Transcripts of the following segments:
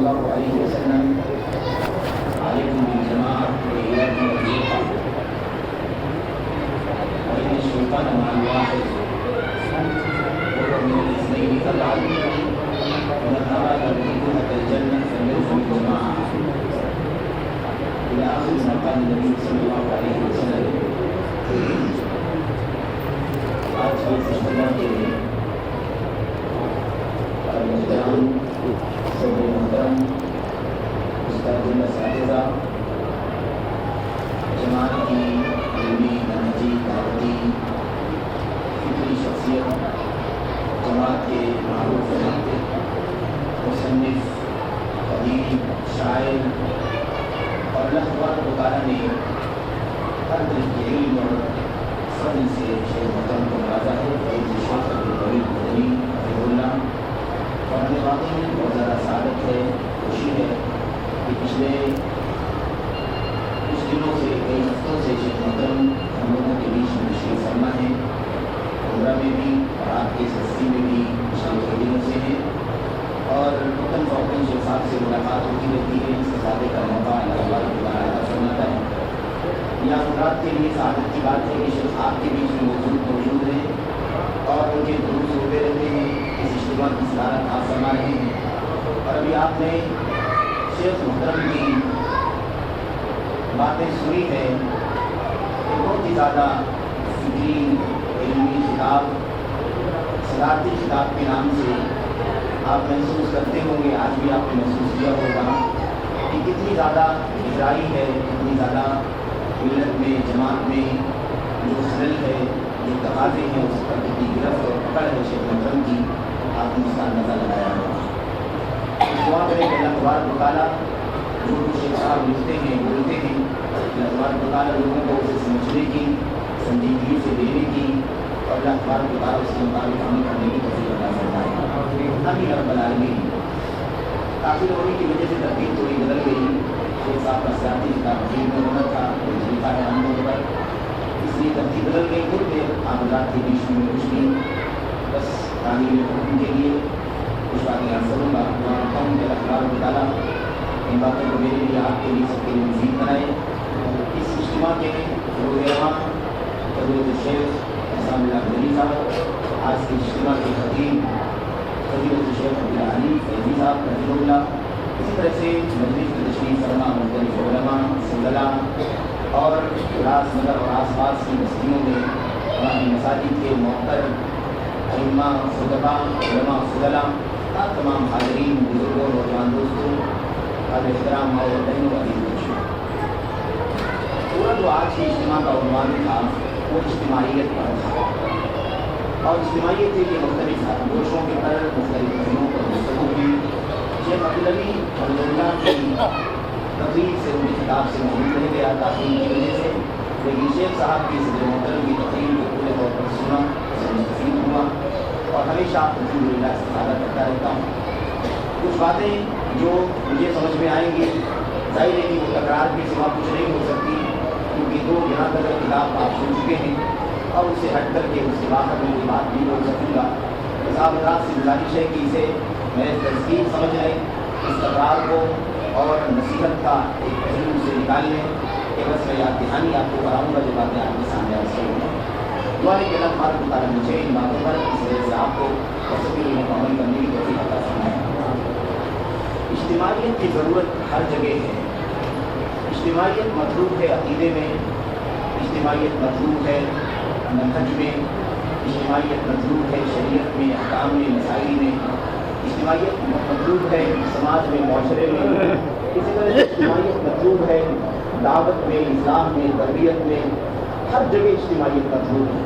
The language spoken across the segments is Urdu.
اللہ علیہ وسلم علیکم بالجماعۃ وإياكم والفرقة وإن الشيطان مع الواحد وهو من الاثنين فابعد ومن أراد بكم الجنة فليلزم الجماعة إلى آخر ما قال النبي صلى الله عليه وسلم. آج کے اجتماع کے محترم صدر محترم استاد الاساتذہ جماعت کی علمی منہجی دعوتی فکری شخصیت جماعت کے معروف مصنف ادیب شاعر اور اللہ تبارک و تعالیٰ نے ہر طرح کے علم اور فضل سے شیخ محترم کو نوازا ہے. فیض شیخ عبدالوہاب مدنی رحمہ اللہ. اور ہمیں واقعی میں بہت زیادہ سعادت ہے، خوشی ہے کہ پچھلے کچھ دنوں سے کئی ہفتوں سے شیخ محترم ہم لوگوں کے بیچ میں تشریف فرما ہے. عمرہ میں بھی اور آپ کی سستی میں بھی پچھلے کئی دنوں سے ہیں اور وطن فوقن شیخ صاحب سے ملاقات ہوتی رہتی ہے. اس استفادے کا موقع اللہ تبارک و تعالیٰ عطا فرماتا ہے. یہ افراد کے لیے سعادت کی بات ہے کہ شیخ آپ کے بیچ میں موجود ہیں اور ان کے دروس ہوتے رہتے ہیں. اس اجتماع کی صدارت آپ فرما رہے ہیں اور ابھی آپ نے شیخ محترم کی باتیں سنی ہے کہ بہت ہی زیادہ فکری علمی خطاب صدارتی خطاب کے نام سے آپ محسوس کرتے ہوں گے. آج بھی آپ نے محسوس کیا ہوگا کہ کتنی زیادہ گہرائی ہے، کتنی زیادہ ملت میں جماعت میں جو خلل ہے، جو تقاضے ہیں، اس پر کتنی گرفت اور پکڑ ہے شیخ محترم کی. آپ نے اس کا اندازہ لگایا ہوگا. دعا کریں کہ اللہ تبارک و تعالیٰ جو شیخ صاحب لکھتے ہیں بولتے ہیں اللہ تبارک و تعالیٰ لوگوں کو اسے سمجھنے کی سنجیدگی سے دینے کی اور اللہ تبارک و تعالیٰ اس کے مطابق عمل کرنے کی توفیق عطا فرمائے. آمین رب العالمین. داخل ہونے کی وجہ سے ترتیب تھوڑی بدل گئی. شیخ صاحب کا سیاسی کتاب میں ہونا تھا اس لیے ترتیب بدل گئی. خود میں آپ حضرات کے بیچ میں کچھ نہیں، بس تعلیم حکم کے لیے کچھ باتیں عرض کروں گا. دعا کرتا ہوں کہ اللہ تبارک و تعالیٰ ان باتوں کو میرے لیے آپ کے لیے سب کے لیے مفید بنائے. اس اجتماع کے رہنما فضیلت الشیخ احسان اللہ مدنی صاحب، آج کے اجتماع کے خطیب فضیلت الشیخ عبدالعلی فیضی صاحب رحمہ اللہ. اسی طرح سے مجلس میں تشریف فرما مختلف علماء صلہ اور راز نگر اور آس پاس کی بستیوں میں ہماری مساجد کے معطر ائمہ خطبہ علماء فضلاء تمام حاضرین بزرگوں نوجوان دوستوں قابل احترام اور بہنوں عزیز بچوں، پورا جو آج کے اجتماع کا عنوان تھا وہ اجتماعیت پر تھا. اور اجتماعیت کے مختلف گوشوں کے پر مختلف پہلوؤں پر گفتگو ہوئی. شیخ عبدالعلی اللہ کی تقریر سے ان کی کتاب سے محروم رہ گیا تاخیر کی وجہ سے، لیکن شیخ صاحب کی صدر محترم کی تقریر کو پورے طور پر سنا، اسے مستفید ہوا اور ہمیشہ الحمدللہ استفادہ کرتا رہتا ہوں. کچھ باتیں جو مجھے سمجھ میں آئیں گی، ظاہر ہے کہ وہ تکرار کے سوا کچھ نہیں ہو سکتی کیونکہ دو یہاں تک کتاب آپ سن چکے ہیں اور اس سے ہٹ کر کے اس کے باہر میں یہ بات نہیں بول سکوں گا. صاحب حضرات سے گزارش ہے کہ اسے میں تذکیر سمجھ لیں، اس تکرار کو اور نصیحت کا ایک پہلو سے نکال لیں کہ بس میں یاد دہانی آپ کو کراؤں گا جو باتیں آپ کے سامنے عرض کروں گا. دعا ہے کہ اللہ تبارک و تعالیٰ مجھے ان باتوں پر اس وجہ سے آپ کو سبھی لوگوں کو عمل کرنے کی توفیق عطا فرمائے. اجتماعیت کی ضرورت ہر جگہ ہے. اجتماعیت مطلوب ہے عقیدے میں، اجتماعیت مطلوب ہے منہج میں، اجتماعیت مطلوب ہے شریعت میں، احکام میں، مسائل میں. اجتماعیت مطلوب ہے سماج میں، معاشرے میں. اسی طرح اجتماعیت مطلوب ہے دعوت میں، اصلاح میں، تربیت میں. ہر جگہ اجتماعیت مطلوب ہے.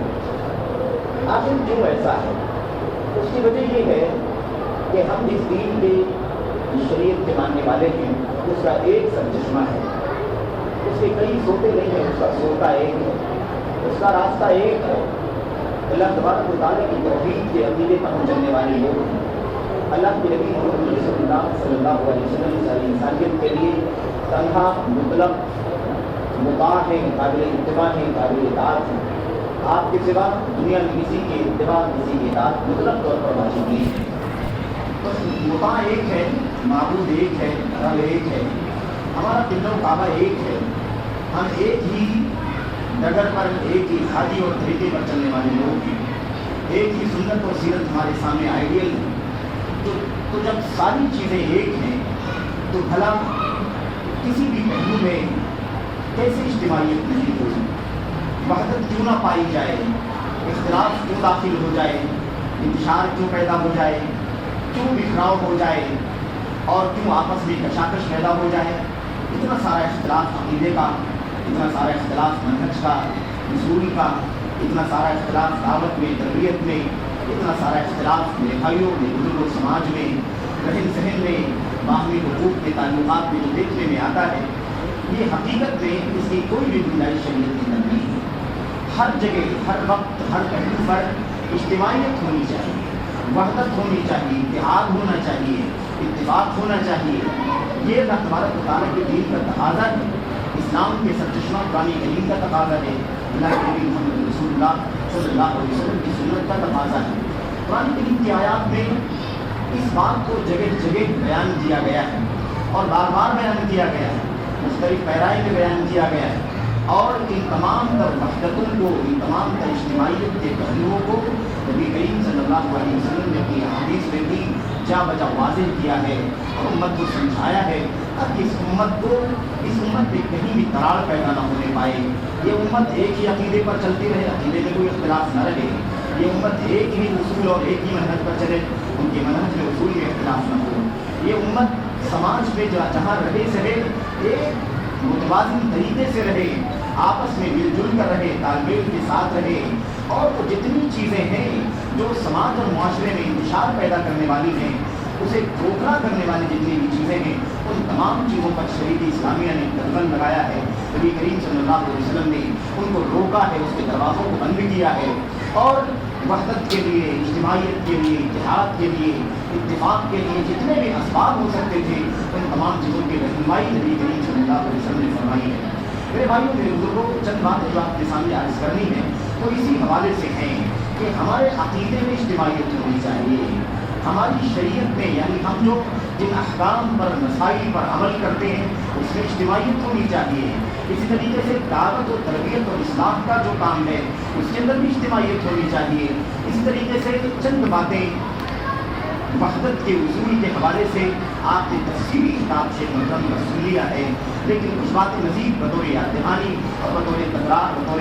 آخر کیوں ایسا ہے؟ اس کی وجہ یہ ہے کہ ہم جس دین کے شریعت کے ماننے والے ہیں اس کا ایک سرچشمہ ہے. اس کے کئی سوتے نہیں ہیں، اس کا سوتا ایک ہے، اس کا راستہ ایک ہے. اللہ تبارک و تعالیٰ کی توحید کے عقیدے پر ہم چلنے والے لوگ ہیں. اللہ کے نبی محمد صلی اللہ علیہ وسلم ساری انسانیت کے لیے تنہا مطلق مطاع ہیں، قابل اتباع ہیں، قابل اطاعت ہیں. آپ کے سوا دنیا میں کسی کی اتباع، کسی کی اطاعت مطلق طور پر واجب نہیں ہے. بس مطاع ایک ہے معبود ایک ہے، رب ایک ہے، ہمارا قبلہ و کعبہ ایک ہے، ہم ایک ہی ڈگر پر، ایک ہی ہادی اور طریقے پر چلنے والے لوگ ہیں، ایک ہی سنت اور سیرت ہمارے سامنے آئیڈیل ہے۔ تو جب ساری چیزیں ایک ہیں تو بھلا کسی بھی پہلو میں کیسے اجتماعیت نہیں ہو، وحدت کیوں نہ پائی جائے، اختلاف کیوں داخل ہو جائے، انتشار کیوں پیدا ہو جائے، کیوں بکھراؤ ہو جائے اور کیوں آپس میں کشاکش پیدا ہو جائے۔ اتنا سارا اختلاف عقیدے کا، اتنا سارا اختلاف منہج کا، اصول کا، اتنا سارا اختلاف دعوت میں، تربیت میں، اتنا سارا اختلاف میرے بھائیوں میں، بزرگوں سماج میں، رہن سہن میں، باہمی حقوق کے تعلقات میں جو دیکھنے میں آتا ہے، یہ حقیقت میں اس کی کوئی بھی گنجائش شریعت کے اندر نہیں ہے۔ ہر جگہ، ہر وقت، ہر پہلو پر اجتماعیت ہونی چاہیے، وحدت ہونی چاہیے، اتحاد ہونا چاہیے، اتفاق ہونا چاہیے۔ یہ اللہ تبارک و تعالیٰ کے دین کا تقاضا ہے، اسلام کے سرچشمہ قرآن کریم کا تقاضا ہے، اللہ کے نبی محمد رسول اللہ صلی اللہ علیہ وسلم کی سنت کا تقاضا ہے۔ قرآن کریم کی آیات میں اس بات کو جگہ جگہ بیان کیا گیا ہے اور بار بار بیان کیا گیا ہے، مختلف پیرائی میں بیان کیا گیا ہے، اور ان تمام تر وحدتوں کو، ان تمام تر اجتماعیت کے پہلوؤں کو نبی کریم صلی اللہ علیہ وسلم نے اپنی احادیث میں بھی جا بجا واضح کیا ہے اور امت کو سمجھایا ہے، تاکہ اس امت میں کہیں بھی تراڑ پیدا نہ ہونے پائے۔ یہ امت ایک ہی عقیدے پر چلتی رہے، عقیدے میں کوئی اختلاف نہ رہے، یہ امت ایک ہی اصول اور ایک ہی منہج پر چلے، ان کے منہج میں اصول میں اختلاف نہ ہو۔ یہ امت سماج میں جہاں رہے سہے ایک متوازن طریقے سے رہے، آپس میں مل جل کر رہے، تال میل کے ساتھ رہے، اور وہ جتنی چیزیں ہیں جو سماج اور معاشرے میں انتشار پیدا کرنے والی ہیں، اسے کھوکھلا کرنے والی جتنی بھی چیزیں ہیں، ان تمام چیزوں پر شریعت اسلامیہ نے قدم لگایا ہے۔ نبی کریم صلی اللہ علیہ وسلم نے ان کو روکا ہے، اس کے دروازوں کو بند کیا ہے، اور وحدت کے لیے، اجتماعیت کے لیے، اتحاد کے لیے، اتفاق کے لیے جتنے بھی اسباب ہو سکتے تھے، ان تمام چیزوں کی رہنمائی نبی کریم صلی اللہ علیہ وسلم نے فرمائی ہے۔ میرے بھائیوں، میرے بزرگوں، چند باتیں جو آپ کے سامنے عرض کرنی ہے وہ اسی حوالے سے ہیں کہ ہمارے عقیدے میں اجتماعیت ہونی چاہیے، ہماری شریعت میں، یعنی ہم جو جن احکام پر، مسائل پر عمل کرتے ہیں اس میں اجتماعیت ہونی چاہیے۔ اسی طریقے سے دعوت و تربیت اور اصلاح کا جو کام ہے اس کے اندر بھی اجتماعیت ہونی چاہیے۔ اسی طریقے سے چند باتیں وحدت کے اصول کے حوالے سے آپ نے تفصیلی کتاب سے محترم کا سن لیا ہے، لیکن کچھ باتیں مزید بطور یاد دہانی اور بطور تکرار، بطور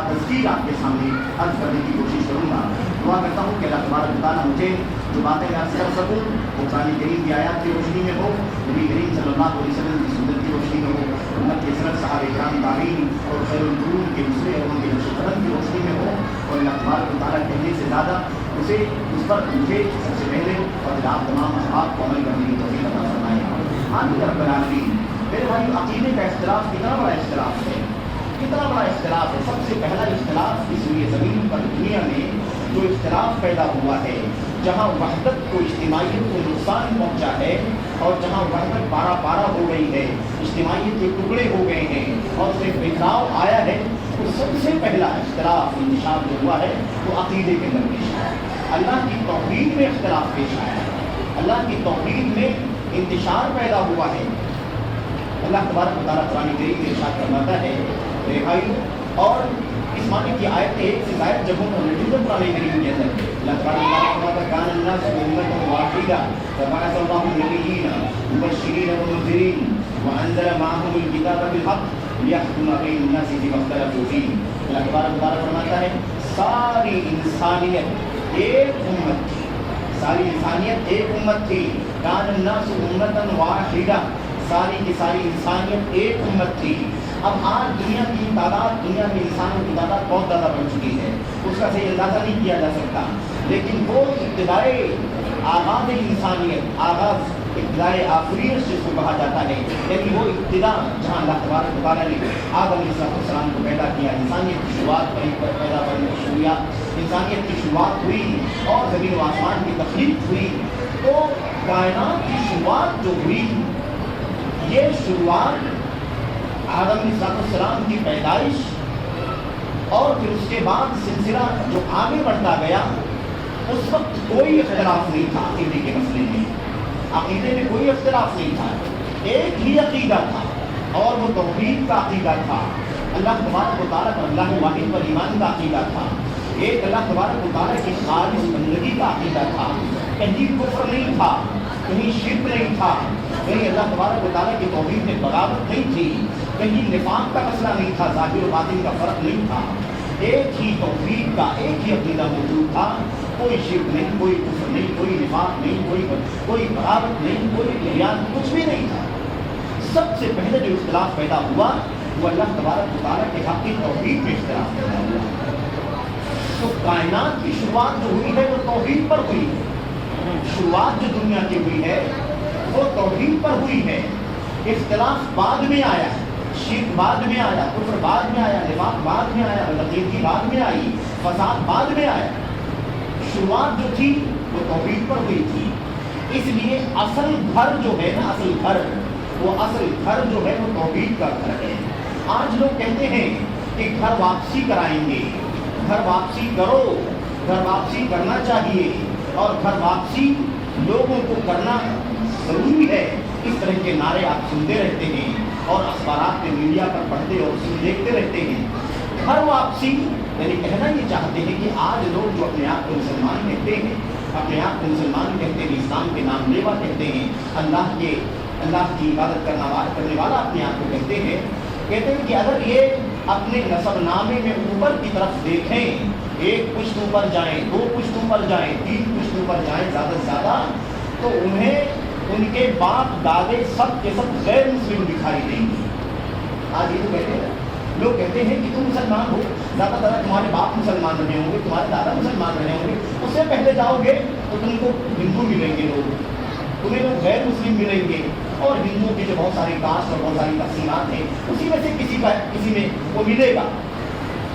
تذکیر آپ کے سامنے عرض کرنے کی کوشش کروں گا۔ دعا کرتا ہوں کہ اللہ تبارک و تعالیٰ مجھے جو باتیں عرض کر سکوں وہ قرآن کریم کی آیات کی روشنی میں ہو، نبی کریم صلی اللہ علیہ وسلم کی سنت کی روشنی میں ہو، امت کے سلف صحابہ کرام تابعین اور خیر القرون کے دوسرے اور ان کے نقش قدم کی روشنی میں ہو، اور اللہ تبارک و تعالیٰ کہنے سے زیادہ اسے اس پر مجھے سب سے پہلے اور آپ تمام احباب کو عمل کرنے کی توفیق عطا فرمائے۔ آمین رب العالمین۔ میرے بھائی، عقیدے کا اختلاف کتنا بڑا اختلاف ہے، کتنا بڑا اختلاف ہے۔ سب سے پہلا اختلاف اس لیے زمین پر، دنیا میں جو اختلاف پیدا ہوا ہے، جہاں وحدت کو، اجتماعیت کو نقصان پہنچا ہے، اور جہاں وحدت پارا پارا ہو گئی ہے، اجتماعیت کے ٹکڑے ہو گئے ہیں اور اس میں بکھراؤ آیا ہے، تو سب سے پہلا اختلاف، انتشار جو ہوا ہے وہ عقیدے کے اندر پیش آیا ہے۔ اللہ کی توحید میں اختلاف پیش آیا ہے، اللہ کی توحید میں انتشار پیدا ہوا ہے۔ اللہ تبارک و تعالیٰ قرآن کریم میں ارشاد فرماتا ہے میرے بھائیو، اور اس معنی کی آیت ایک سے زائد جگہوں پر موجود ہے قرآن کریم کے اندر۔ اللہ تبارک و تعالیٰ فرماتا ہے کان الناس امۃ واحدہ فبعث اللہ النبیین مبشرین ومنذرین وانزل معهم الکتاب بالحق لیحکم بین الناس فیما اختلفوا فیہ۔ اللہ تبارک و تعالیٰ فرماتا ہے ساری انسانیت ایک امت تھی، ساری انسانیت ایک امت تھی۔ کان الناس امۃ واحدہ، ساری کی ساری انسانیت ایک امت تھی۔ اب آج دنیا کی تعداد، دنیا میں انسانوں کی تعداد بہت زیادہ بڑھ چکی ہے، اس کا صحیح اندازہ نہیں کیا جا سکتا، لیکن وہ ابتدائے آغاز انسانیت، آغاز ابتدائے آفریت جس کو کہا جاتا ہے، یعنی وہ ابتدا جہاں اللہ تبارک و تعالیٰ نے آدم علیہ السلام کو پیدا کیا، انسانیت کی شروعات پیدا ہوئی، انسانیت کی شروعات ہوئی اور زمین و آسمان کی تخلیق ہوئی، تو کائنات کی شروعات جو ہوئی، یہ شروعات آدم علیہ السلام کی پیدائش اور پھر اس کے بعد سلسلہ جو آگے بڑھتا گیا، اس وقت کوئی اختلاف نہیں تھا عقیدے کے مسئلے میں، عقیدے میں کوئی اختلاف نہیں تھا، ایک ہی عقیدہ تھا اور وہ توحید کا عقیدہ تھا، اللہ تبارک و تعالیٰ پر اللہ واحد پر ایمان کا عقیدہ تھا، ایک اللہ تبارک و تعالیٰ کی خالص بندگی کا عقیدہ تھا، کہیں کفر نہیں تھا، کہیں شرک نہیں تھا، کہیں اللہ تبارک و تعالیٰ کی توحید میں بغاوت نہیں تھی، کہیں نفاق کا مسئلہ نہیں تھا، ظاہر و باطن کا فرق نہیں تھا، ایک ہی توحید کا ایک ہی عقیدہ موجود تھا، کوئی شرک نہیں، کوئی کفر نہیں، کوئی نفاق نہیں، کوئی بغاوت نہیں، کوئی طغیان، کچھ بھی نہیں تھا۔ سب سے پہلے جو اختلاف پیدا ہوا وہ اللہ تبارک و تعالیٰ کے حق کی توحید میں اختلاف پیدا ہوا۔ تو کائنات کی شروعات جو ہوئی ہے وہ توحید پر ہوئی ہے، شروعات جو دنیا کی ہوئی ہے وہ توحید پر ہوئی ہے، اختلاف بعد میں آیا، شرک بعد میں آیا، کفر بعد میں آیا، نفاق بعد میں آیا، بدعقیدگی بعد میں آئی، فساد بعد میں آیا، شروعات جو تھی وہ توحید پر ہوئی تھی۔ اس لیے اصل گھر جو ہے نا، اصل گھر جو ہے وہ توحید کا گھر ہے۔ آج لوگ کہتے ہیں کہ گھر واپسی کرائیں گے، گھر واپسی کرو، گھر واپسی کرنا چاہیے اور گھر واپسی لوگوں کو کرنا ضروری ہے، اس طرح کے نعرے آپ سنتے رہتے ہیں اور اخبارات میں میڈیا پر پڑھتے اور دیکھتے رہتے ہیں۔ گھر واپسی یعنی کہنا یہ چاہتے ہیں کہ آج لوگ جو اپنے آپ کو مسلمان کہتے ہیں، اپنے آپ کو مسلمان کہتے ہیں، اسلام کے نام لیوا کہتے ہیں، اللہ کی عبادت کرنے والا اپنے آپ کو کہتے ہیں کہ اگر یہ اپنے نسب نامے میں اوپر کی طرف دیکھیں، ایک پشت اوپر جائیں، دو پشت اوپر جائیں، تین پشت اوپر جائیں زیادہ سے زیادہ، تو انہیں ان کے باپ دادے سب کے سب غیر مسلم دکھائی دیں گے۔ آج یہ تو کہتے ہیں، لوگ کہتے ہیں کہ تم مسلمان ہو، زیادہ تر تمہارے باپ مسلمان رہے ہوں گے، تمہارے دادا مسلمان رہے ہوں گے، اس سے پہلے جاؤ گے تو تم کو ہندو ملیں گے، لوگ تمہیں لوگ غیر مسلم ملیں گے، اور ہندوؤں کی جو بہت ساری کاسٹ اور بہت ساری تقسیمات ہیں اسی میں سے کسی میں وہ ملے گا۔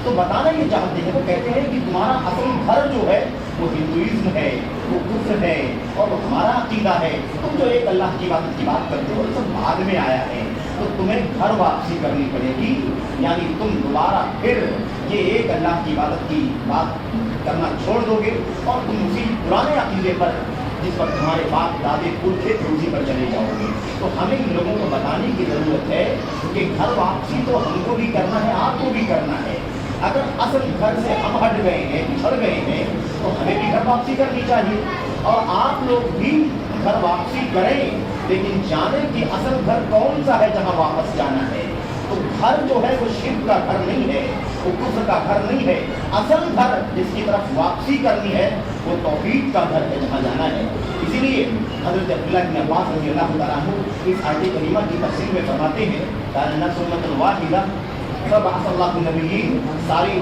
تو بتانا یہ چاہتے ہیں، وہ کہتے ہیں کہ تمہارا اصل گھر جو ہے وہ ہندوازم ہے، وہ کفر ہے اور وہ ہمارا عقیدہ ہے، تم جو ایک اللہ کی بات کرتے ہو سب بعد میں آیا ہے، تو تمہیں گھر واپسی کرنی پڑے گی، یعنی تم دوبارہ پھر یہ ایک اللہ کی عبادت کی بات کرنا چھوڑ دو گے اور تم اسی پرانے عقیدے پر جس پر تمہارے باپ دادے پورے تھے اسی پر چلے جاؤ گے۔ تو ہمیں ان لوگوں کو بتانے کی ضرورت ہے کہ گھر واپسی تو ہم کو بھی کرنا ہے، آپ کو بھی کرنا ہے۔ اگر اصل گھر سے ہم ہٹ گئے ہیں، بچھڑ گئے ہیں، تو ہمیں بھی گھر واپسی کرنی چاہیے، اور آپ لوگ بھی گھر واپسی کریں، لیکن جانیں کہ اصل گھر کون سا ہے جہاں واپس جانا ہے۔ تو گھر جو ہے وہ شرک کا گھر نہیں ہے، وہ کفر کا گھر نہیں ہے، اصل گھر جس کی طرف واپسی کرنی ہے وہ توحید کا گھر ہے جہاں جانا ہے۔ اسی لیے حضرت عبداللہ بن عباس رضی اللہ تعالیٰ عنہ اس آیت کریمہ کی تفسیر میں فرماتے ہیں کہ الناس امۃ واحدہ فبعث اللہ النبیین، ساری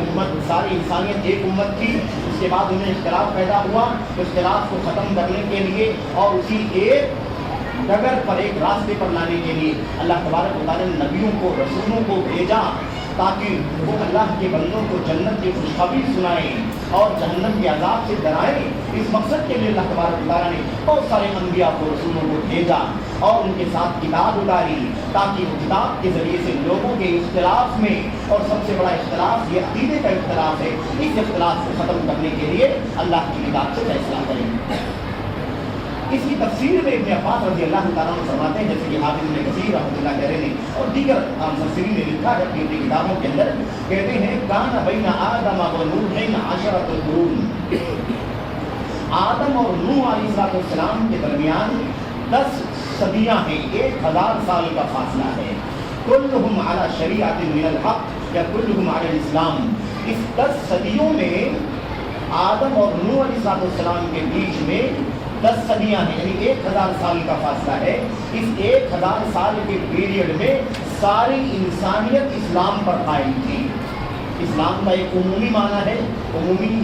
انسانیت ایک امت تھی، اس کے بعد انہیں اختلاف پیدا ہوا، اختلاف کو ختم کرنے کے لیے اور اسی ایک ڈگر پر ایک راستے پر لانے کے لیے اللہ تبارک و تعالیٰ نے نبیوں کو رسولوں کو بھیجا تاکہ وہ اللہ کے بندوں کو جنت کی خوشخبری سنائیں اور جہنم کے عذاب سے ڈرائیں۔ اس مقصد کے لیے اللہ تبارک و تعالیٰ نے بہت سارے انبیاء کو رسولوں کو بھیجا اور ان کے ساتھ کتاب اتاری تاکہ وہ کتاب کے ذریعے سے لوگوں کے اختلاف میں، اور سب سے بڑا اختلاف یہ عقیدے کا اختلاف ہے، اس اختلاف کو ختم کرنے کے لیے اللہ کی کتاب سے فیصلہ کریں۔ اس کی تفسیر میں ابن عباس رضی اللہ تعالیٰ عنہ فرماتے ہیں، جیسے کہ حافظ ابن کثیر رحمۃ اللہ علیہ نے اور دیگر مفسرین نے لکھا ہے اپنی کتابوں کے اندر، کہتے ہیں کان بین آدم و نوح عشرۃ قرون، آدم اور نوح علیہ السلام کے درمیان 10 صدیاں ہیں، 1000 سال کا فاصلہ ہے۔ کلہم علی شریعۃ من الحق یا کلہم علی الاسلام، اس 10 صدیوں میں آدم اور نوح علیہ السلام کے بیچ میں 10 صدیاں ہیں، یعنی 1000 سال کا فاصلہ ہے۔ اس 1000 سال کے پیریڈ میں ساری انسانیت اسلام پر قائم تھی۔ اسلام کا ایک عمومی معنی ہے، عمومی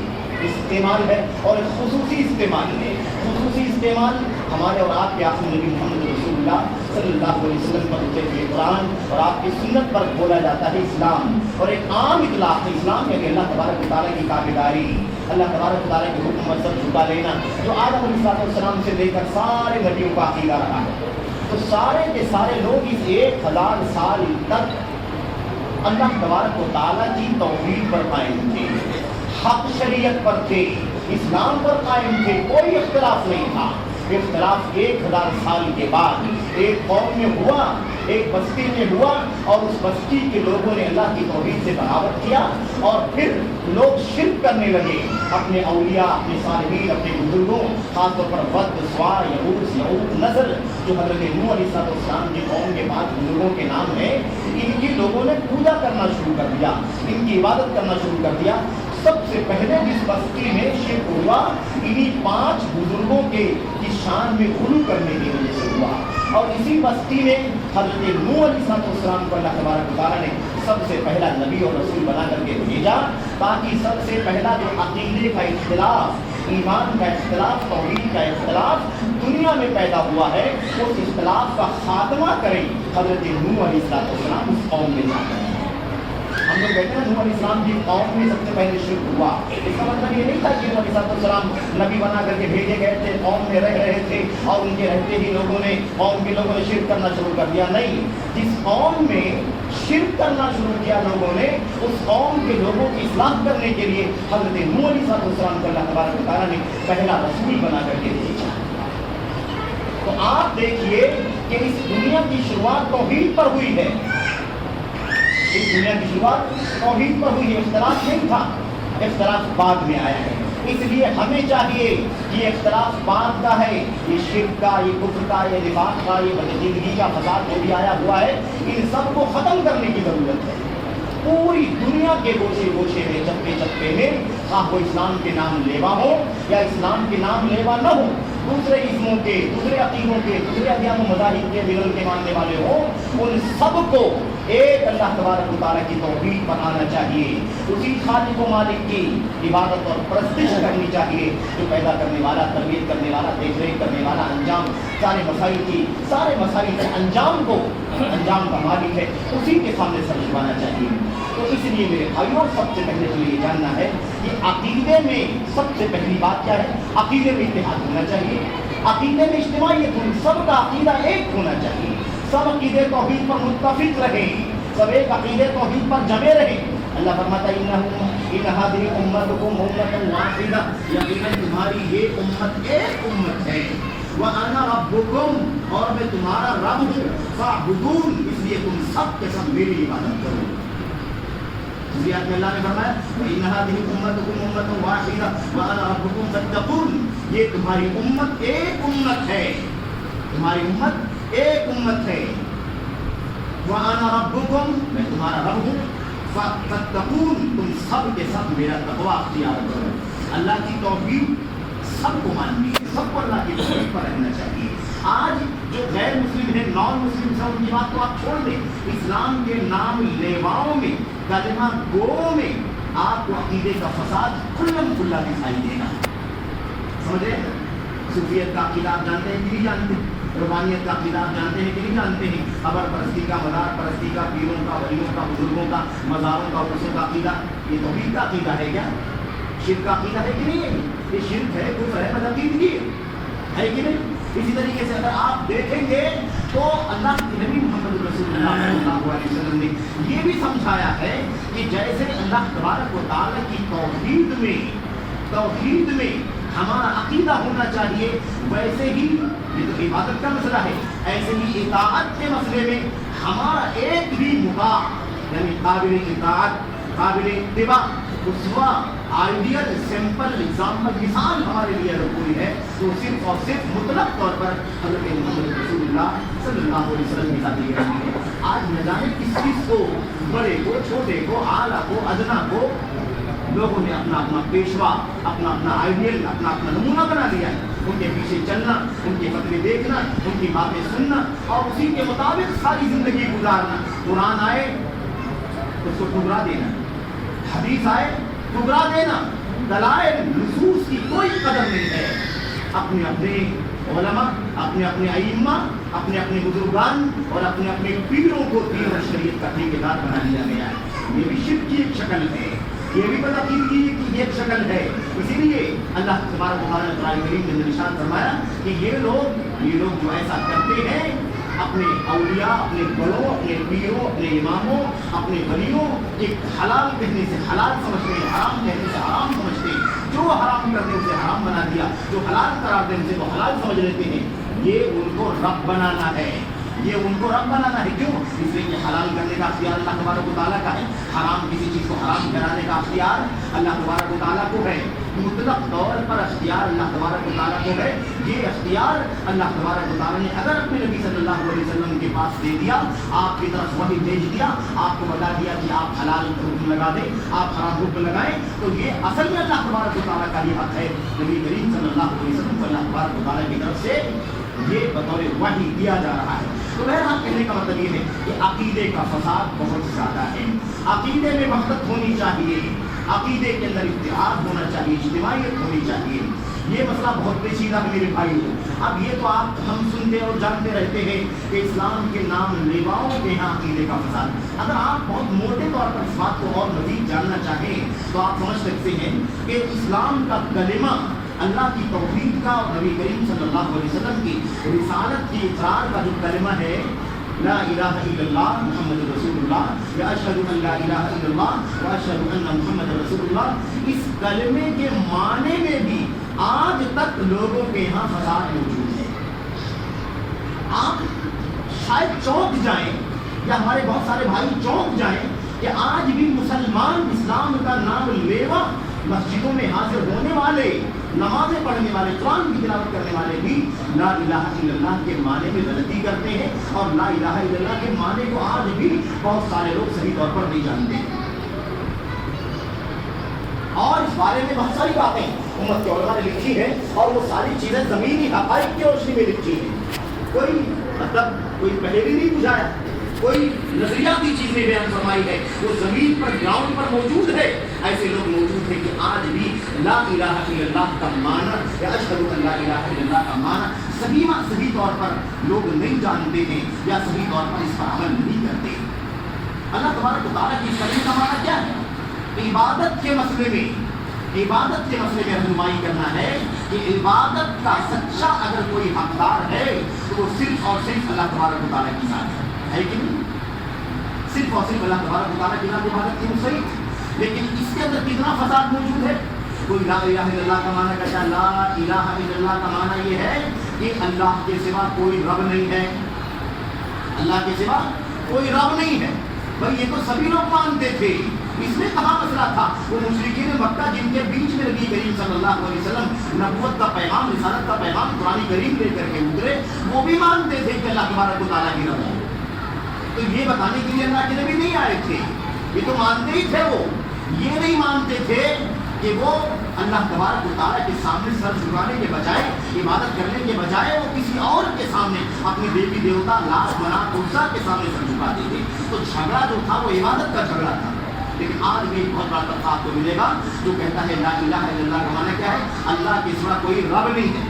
استعمال ہے، اور ایک خصوصی استعمال ہے۔ خصوصی استعمال ہمارے اور آپ کے آخری نبی محمد رسول اللہ صلی اللہ علیہ وسلم پر اترے قرآن اور آپ کی سنت پر بولا جاتا ہے اسلام، اور ایک عام اطلاق ہے اسلام یعنی اللہ تبارک و تعالیٰ کی تابعداری، اللہ تبارک و تعالیٰ کے حکم سب جھکا لینا، جو آدم علیہ السلام سے لے کر سارے نبیوں کا عقیدہ رہا ہے۔ تو سارے کے سارے لوگ اس 1000 سال تک اللہ تبارک و تعالیٰ کی توحید پر قائم تھے، حق شریعت پر تھے، اسلام پر قائم تھے، کوئی اختلاف نہیں تھا۔ اختلاف 1000 سال کے بعد ایک قوم میں ہوا، ایک بستی میں ہوا، اور اس بستی کے لوگوں نے اللہ کی توحید سے بغاوت کیا، اور پھر لوگ شرک کرنے لگے اپنے اولیاء، اپنے صالحین، اپنے بزرگوں، خاص طور پر ود، سوا، یعوق، نذر، جو حضرت نوح علیہ السلام کی قوم کے بعد بزرگوں کے نام ہیں، ان کی لوگوں نے پوجا کرنا شروع کر دیا، ان کی عبادت کرنا شروع کر دیا۔ سب سے پہلے جس بستی میں شرک ہوا انہی 5 بزرگوں کی شان میں غلو کرنے کی وجہ سے ہوا، اور اسی بستی میں حضرت نوح علیہ السلام کو اللہ تبارک و تعالیٰ نے سب سے پہلا نبی اور رسول بنا کر کے بھیجا، تاکہ سب سے پہلا جو عقیدے کا اختلاف، ایمان کا اختلاف، توحید کا اختلاف دنیا میں پیدا ہوا ہے، اس اختلاف کا خاتمہ کریں حضرت نوح علیہ السلام اس قوم میں جا کر۔ ہم لوگ کہتے ہیں نوح علیہ السلام کی قوم میں سب سے پہلے شرک ہوا، اس کا مطلب یہ نہیں تھا کہ نوح علیہ السلام نبی بنا کر کے بھیجے گئے تھے، قوم میں رہ رہے تھے اور ان کے رہتے ہی قوم کے لوگوں نے شرک کرنا شروع کر دیا۔ نہیں، جس قوم میں شرک کرنا شروع کیا لوگوں نے، اس قوم کے لوگوں کی اصلاح کرنے کے لیے حضرت نوح علیہ السلام کو اللہ تبارک و تعالیٰ نے پہلا رسول بنا کر کے بھیجا۔ تو آپ دیکھیے کہ اس دنیا کی شروعات توحید پر ہوئی ہے، اس دنیا کی شروعات توحید پر ہوئی ہے، اختلاف نہیں تھا، اختلاف بعد میں آیا ہے۔ اس لیے ہمیں چاہیے کہ یہ اختلاف بعد کا ہے، یہ شرک کا، یہ کفر کا، یہ نفاق کا، یہ بدزندگی کا فساد جو بھی آیا ہوا ہے، ان سب کو ختم کرنے کی ضرورت ہے۔ پوری دنیا کے گوشے گوشے میں، چپے چپے میں، خواہ وہ اسلام کے نام لیوا ہو یا اسلام کے نام لیوا نہ ہو، دوسرے اسموں کے، دوسرے عقیدوں کے، دوسرے ادیان و مذاہب کے ملل کے ماننے والے ہوں، ان سب کو ایک اللہ تبارک و تعالیٰ کی توحید پر آنا چاہیے، اسی خالق و مالک کی عبادت اور پرستش کرنی چاہیے، جو پیدا کرنے والا، تربیت کرنے والا، دیکھ ریکھ کرنے والا، انجام سارے مسائل کے انجام کا مالک ہے، اسی کے سامنے سر جھکانا چاہیے۔ تو اس لیے میرے بھائیوں، سب سے پہلے تو یہ جاننا ہے کہ عقیدے میں سب سے پہلی بات کیا ہے؟ عقیدے میں اتحاد ہونا چاہیے، عقیدے میں اجتماعیت ہونی، سب کا عقیدہ ایک ہونا چاہیے، سب عقیدے توحید پر متفق رہیں، سب ایک عقیدے توحید پر جمے رہیں۔ اللہ فرماتا ہے ان هذه امتكم امة واحدة، یقیناً تمہاری یہ امت ایک امت ہے، وَأَنَا رَبُّكُمْ، اور میں تمہارا رب ہوں، فَاعْبُدُونِ، اس لیے تم سب کے سب میری عبادت کرو۔ اسی آیت میں اللہ نے فرمایا ان هذه امتكم امة واحدة وَأَنَا رَبُّكُمْ فَاتَّقُونِ، یہ تمہاری امت ایک امت ہے، تمہاری امت ایک امت ہے، وَأَنَا رَبُّكُمْ، میں تمہارا رب ہوں، فَاتَّقُونِ، تم سب کے سب میرا تقویٰ اختیار کرو۔ اللہ کی توحید سب کو ماننی ہے، سب کو اللہ کی توحید پر رہنا چاہیے۔ آج جو غیر مسلم ہیں، نان مسلم ہیں، ان کی بات تو آپ چھوڑ دیں، اسلام کے نام لیواؤں میں، کلمہ گو میں آپ کو عقیدے کا فساد کھلم کھلا دکھائی دے گا۔ سمجھے؟ صوفیت کا عقیدہ آپ جانتے ہیں کہ نہیں جانتے؟ روحانیت کا عقیدہ آپ جانتے ہیں کہ نہیں جانتے ہیں؟ قبر پرستی کا، مزار پرستی کا، پیروں کا، ولیوں کا، بزرگوں کا، مزاروں کا، عرصوں کا عقیدہ، یہ توحید کا عقیدہ ہے کیا؟ شرک کا عقیدہ ہے کہ نہیں ہے؟ یہ شرک ہے، کفر ہے، بدعقیدگی ہے کہ نہیں؟ اسی طریقے سے اگر آپ دیکھیں گے تو اللہ کے نبی محمد رسول اللہ صلی اللہ علیہ وسلم نے یہ بھی سمجھایا ہے کہ جیسے اللہ تبارک و تعالیٰ کی توحید میں ہمارا عقیدہ ہونا چاہیے، ویسے ہی یہ تو عبادت کا مسئلہ ہے، ایسے ہی اطاعت کے مسئلے میں ہمارا ایک بھی مطاع، یعنی قابل اطاعت، قابل اتباع، اسوہ، آئیڈیل، سمپل، ایگزامپل، مثال ہمارے لیے اگر کوئی ہے تو صرف اور صرف مطلق طور پر حضرت محمد رسول اللہ صلی اللہ علیہ وسلم کی ذاتی گرامی ہے۔ آج نہ جانے کس چیز کو، بڑے کو، چھوٹے کو، اعلیٰ کو، ادنا کو، لوگوں نے اپنا اپنا پیشوا، اپنا اپنا آئیڈیل، اپنا اپنا نمونہ بنا لیا ہے، ان کے پیچھے چلنا، ان کے فتوے دیکھنا، ان کی باتیں سننا اور اسی کے مطابق ساری زندگی گزارنا۔ قرآن آئے اس کو ٹکرا دینا، حدیث آئے ٹکرا دینا، دلائل نصوص کی کوئی قدر نہیں ہے۔ اپنے اپنے علماء، اپنے اپنے ائمہ، اپنے اپنے بزرگان اور اپنے اپنے پیروں کو دین اور شریعت کا ٹھیکیدار بنا لیا گیا ہے۔ یہ بھی شرک کی ایک شکل ہے، یہ بھی بدعقیدگی کی ایک شکل ہے۔ اسی لیے اللہ تبارک و تعالیٰ نے قرآن کریم میں نشان فرمایا کہ یہ لوگ جو ایسا کرتے ہیں، اپنے اولیاء، اپنے بڑوں، اپنے پیروں، اپنے اماموں، اپنے ولیوں کے حلال کہنے سے حلال سمجھتے ہیں، حرام کہنے سے حرام سمجھتے ہیں، جو حرام کرتے اسے حرام بنا دیا، جو حلال قرار دیں اسے تو حلال سمجھ لیتے ہیں. یہ ان کو رب بنانا ہے، یہ ان کو رب بنانا ہے. کیوں؟ اس لیے کہ حلال کرنے کا اختیار اللہ تبارک و تعالیٰ کا ہے، حرام کسی چیز کو حرام کرانے کا اختیار اللہ تبارک و تعالیٰ کو ہے. مطلق طور پر اختیار اللہ تبارک و تعالیٰ کو ہے. یہ اختیار اللہ تبارک و تعالیٰ نے اگر اپنے نبی صلی اللہ علیہ وسلم کے پاس دے دیا، آپ کی طرف وحی بھیج دیا، آپ کو بتا دیا کہ آپ حلال حکم لگا دیں، آپ حرام حکم لگائیں، تو یہ اصل میں اللہ تبارک و تعالیٰ کا ہی حق ہے. نبی کریم صلی اللہ علیہ وسلم کو اللہ تبارک و تعالیٰ کی طرف سے یہ بطور وحی دیا جا رہا ہے. تو بہرحال کہنے کا مطلب یہ ہے کہ عقیدے کا فساد بہت زیادہ ہے. عقیدے میں وحدت ہونی چاہیے، عقیدے کے اندر اتحاد ہونا چاہیے، اجتماعیت ہونی چاہیے. یہ مسئلہ بہت پیچیدہ ہے میرے بھائی. اب یہ تو ہم سنتے اور جانتے رہتے ہیں کہ اسلام کے نام لیواؤں کے یہاں عقیدے کا فساد. اگر آپ بہت موٹے طور پر اس بات کو اور مزید جاننا چاہیں تو آپ سمجھ سکتے ہیں کہ اسلام کا کلمہ، اللہ کی توحید کا اور نبی کریم صلی اللہ علیہ وسلم کی رسالت کی اقرار کا جو کلمہ ہے، لا الہ الا اللہ محمد رسول اللہ، یا اشہد ان لا الہ الا اللہ و اشہد ان محمد رسول اللہ، اس کلمے کے معنی میں بھی آج تک لوگوں کے یہاں فساد موجود ہے. آپ شاید چونک جائیں یا ہمارے بہت سارے بھائی چونک جائیں کہ آج بھی مسلمان اسلام کا نام لیوا مسجدوں میں حاضر ہونے والے، نمازیں پڑھنے والے، قرآن کی تلاوت کرنے والے بھی لا الہ الا اللہ کے معنی میں غلطی کرتے ہیں، اور لا الہ الا اللہ کے معنی کو آج بھی بہت سارے لوگ صحیح طور پر نہیں جانتے ہیں. اور اس بارے میں بہت ساری باتیں امت کے علماء نے لکھی ہیں، اور وہ ساری چیزیں زمینی حقائق کی روشنی میں لکھی ہیں. کوئی کوئی پہلے نہیں بجھایا، کوئی نظریاتی چیز نہیں بیان فرمائی ہے، وہ زمین پر گراؤنڈ پر موجود ہے. ایسے لوگ موجود ہیں کہ آج بھی لا الہ الا اللہ کا معنی یا اشہد ان لا الہ الا اللہ کا معنی صحیح طور پر لوگ نہیں جانتے ہیں یا صحیح طور پر اس پر عمل نہیں کرتے. اللہ تبارک و تعالیٰ کی کلمے کا معنی کیا ہے؟ عبادت کے مسئلے میں رہنمائی کرنا ہے کہ عبادت کا سچا اگر کوئی حقدار ہے تو وہ صرف اور صرف اللہ تبارک و تعالیٰ کی ذات ہے کہ نہیں؟ صرف اور صرف اللہ تبارک و تعالیٰ کی ذات عبادت کی صحیح. لیکن اس کے اندر کتنا فساد موجود ہے. کوئی لا الہ الا اللہ کا معنی کہتا ہے، لا الہ الا اللہ کا معنی یہ ہے کہ اللہ کے سوا کوئی رب نہیں ہے، اللہ کے سوا کوئی رب نہیں ہے. بھائی یہ تو سبھی لوگ مانتے تھے، اس میں کہاں مسئلہ تھا؟ وہ مشرکین مکہ جن کے بیچ میں نبی کریم صلی اللہ علیہ وسلم نبوت کا پیغام، رسالت کا پیغام قرآن کریم لے کر کے اترے، وہ بھی مانتے تھے کہ اللہ تبارک و تعالیٰ کی رب ہے. تو یہ بتانے کے لیے اللہ کے نبی نہیں آئے تھے، یہ تو مانتے ہی تھے. وہ یہ نہیں مانتے تھے کہ وہ اللہ تبارک و تعالیٰ کے سامنے سر جھکانے کے بجائے، عبادت کرنے کے بجائے وہ کسی اور کے سامنے، اپنی دیوی دیوتا لات منات عزا کے سامنے سر جھکاتے تھے. تو جھگڑا جو تھا وہ عبادت کا جھگڑا تھا. لیکن آج بھی ایک بہت بڑا طبقہ آپ کو ملے گا جو کہتا ہے لا الہ الا اللہ کا معنی کیا ہے؟ اللہ کے سوا کوئی رب نہیں ہے.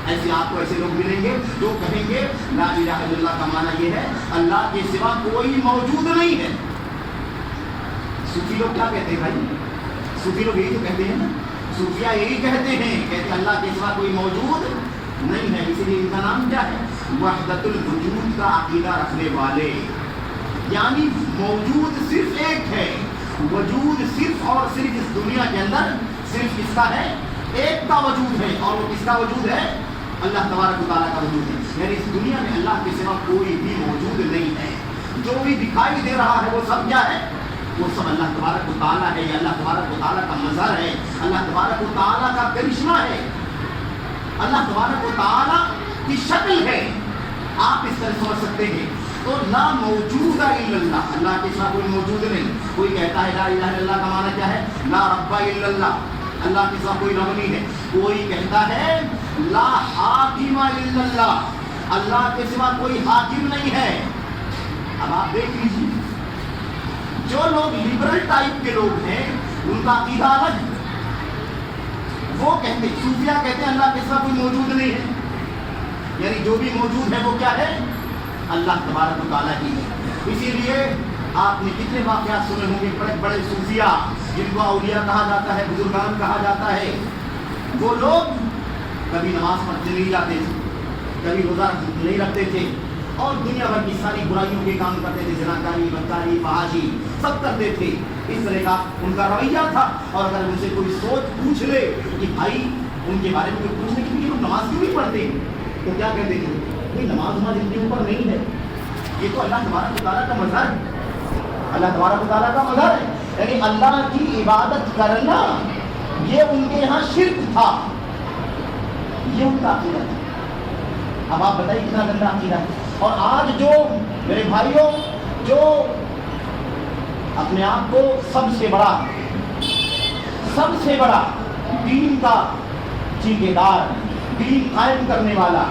ایسے آپ کو ایسے لوگ ملیں گے جو کہیں گے لا الہ الا اللہ کا معنی یہ ہے اللہ کے سوا کوئی موجود نہیں ہے. صوفی لوگ کیا کہتے ہیں بھائی؟ صوفی لوگ یہی تو کہتے ہیں نا، صوفیہ یہی کہتے ہیں، کہتے ہیں اللہ کے سوا کوئی موجود نہیں ہے. اسی لیے ان کا نام کیا ہے؟ وحدت الوجود کا عقیدہ رکھنے والے. یعنی موجود صرف ایک ہے، وجود صرف اور صرف اس دنیا کے اندر صرف کس کا ہے؟ ایک کا وجود ہے. اور وہ کس کا وجود ہے؟ اللہ تبارک و تعالیٰ کا وجود ہے. یعنی اس دنیا میں اللہ کے سوا کوئی بھی موجود نہیں ہے. جو بھی دکھائی دے رہا ہے وہ سب کیا ہے؟ وہ سب اللہ تبارک و تعالیٰ ہے، یا اللہ تبارک و تعالیٰ کا مظہر ہے، اللہ تبارک و تعالیٰ کا کرشمہ ہے، اللہ تبارک و تعالیٰ کی شکل ہے. آپ اس طرح سمجھ سکتے ہیں. تو لا موجود الا اللہ، اللہ کے سوا کوئی موجود نہیں. کوئی کہتا ہے لا الہ الا اللہ کا معنی کیا ہے؟ لا رب الا اللہ، اللہ کے سوا کوئی رب نہیں ہے. کوئی کہتا ہے لا حاکم الا اللہ، اللہ کے سوا کوئی حاکم نہیں ہے. اب آپ دیکھ لیجیے، جو لوگ لبرل ٹائپ کے لوگ ہیں ان کا عقیدہ الگ ہے. وہ کہتے ہیں، صوفیہ کہتے ہیں اللہ کے سوا کوئی موجود نہیں ہے. یعنی جو بھی موجود ہے وہ کیا ہے؟ اللہ تبارک و تعالیٰ کی ہے. اسی لیے آپ نے کتنے واقعات سنے ہوں گے، بڑے بڑے صوفیہ جن کو اولیاء کہا جاتا ہے، بزرگان کہا جاتا ہے، وہ لوگ کبھی نماز پڑھنے نہیں جاتے تھے، کبھی روزہ نہیں رکھتے تھے، اور دنیا بھر کی ساری برائیوں کے کام کرتے تھے، زناکاری، بدکاری، فحاشی سب کرتے تھے. اس طرح کا ان کا رویہ تھا. اور اگر ان سے کوئی سوچ پوچھ لے کہ بھائی ان کے بارے میں کوئی پوچھنے کے لیے لوگ نماز کیوں نہیں پڑھتے، تو کیا کہتے تھے؟ کوئی نماز ہمارے ان کے اوپر نہیں ہے، یہ تو اللہ تبارک و تعالیٰ کا مظہر ہے، اللہ تبارک و تعالیٰ کا مظہر ہے. یعنی اللہ کی عبادت کرنا یہ ان کے یہاں شرک تھا، یہ ان کا عقیدہ تھا. اب آپ بتائیے کتنا گندا عقیدہ ہے. اور آج جو میرے بھائیوں جو اپنے آپ کو سب سے بڑا دین کا ٹھیکیدار، دین قائم کرنے والا،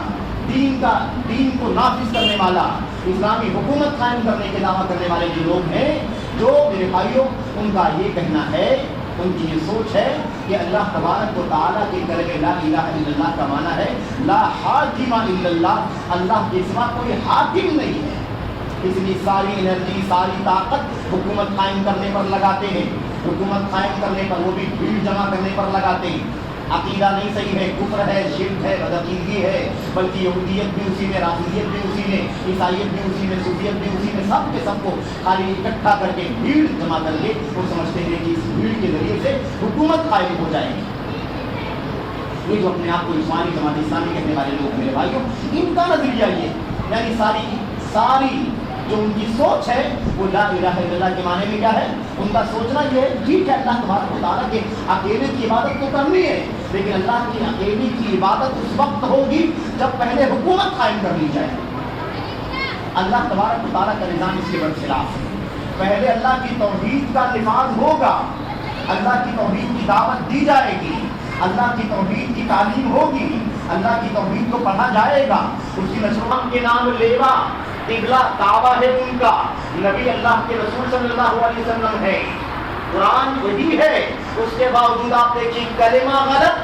دین کو نافذ کرنے والا، اسلامی حکومت قائم کرنے کے دعویٰ کرنے والے جو لوگ ہیں، جو میرے بھائیوں ان کا یہ کہنا ہے، ان کی یہ سوچ ہے کہ اللہ تبارک و تعالیٰ کے کلمہ لا الہ الا اللہ کا معنی ہے لا حاکم الا اللہ، اللہ کے سوا کوئی حاکم نہیں ہے. اس لیے ساری انرجی، ساری طاقت حکومت قائم کرنے پر لگاتے ہیں، حکومت قائم کرنے پر، وہ بھی بھیڑ جمع کرنے پر لگاتے ہیں. عقیدہ نہیں صحیح ہے، کفر ہے، شرک ہے، بدعقیدگی ہے، بلکہ یہودیت بھی اسی میں، رافضیت بھی اسی میں، عیسائیت بھی اسی میں، صوفیت بھی اسی میں، سب کے سب کو خالی اکٹھا کر کے بھیڑ جمع کر کے وہ سمجھتے ہیں کہ اس بھیڑ کے ذریعے سے حکومت قائم ہو جائے گی. یہ جو اپنے آپ کو عثمانی جماعت اسلامی کہنے والے لوگ میرے بھائیوں، ان کا نظریہ یہ، یعنی ساری جو ان کی سوچ ہے وہ لا الہ الا اللہ کے معنی میں کیا ہے، ان کا سوچنا یہ ہے ٹھیک ہے اللہ تبارک و تعالیٰ کے اکیلے کی عبادت تو کرنی ہے، لیکن اللہ کی اکیلے کی عبادت اس وقت ہوگی جب پہلے حکومت قائم کر لی جائے. اللہ تبارک و تعالیٰ کا نظام اس کے برخلاف ہے. پہلے اللہ کی توحید کا نفاذ ہوگا، اللہ کی توحید کی دعوت دی جائے گی، اللہ کی توحید کی تعلیم ہوگی، اللہ کی توحید کو پڑھا جائے گا. اس کی نشر کے نام لیوا قبلہ کعبہ ہے ان کا، نبی اللہ کے رسول صلی اللہ علیہ وسلم ہے، قرآن وہی ہے. اس کے باوجود آپ دیکھیں کلمہ غلط،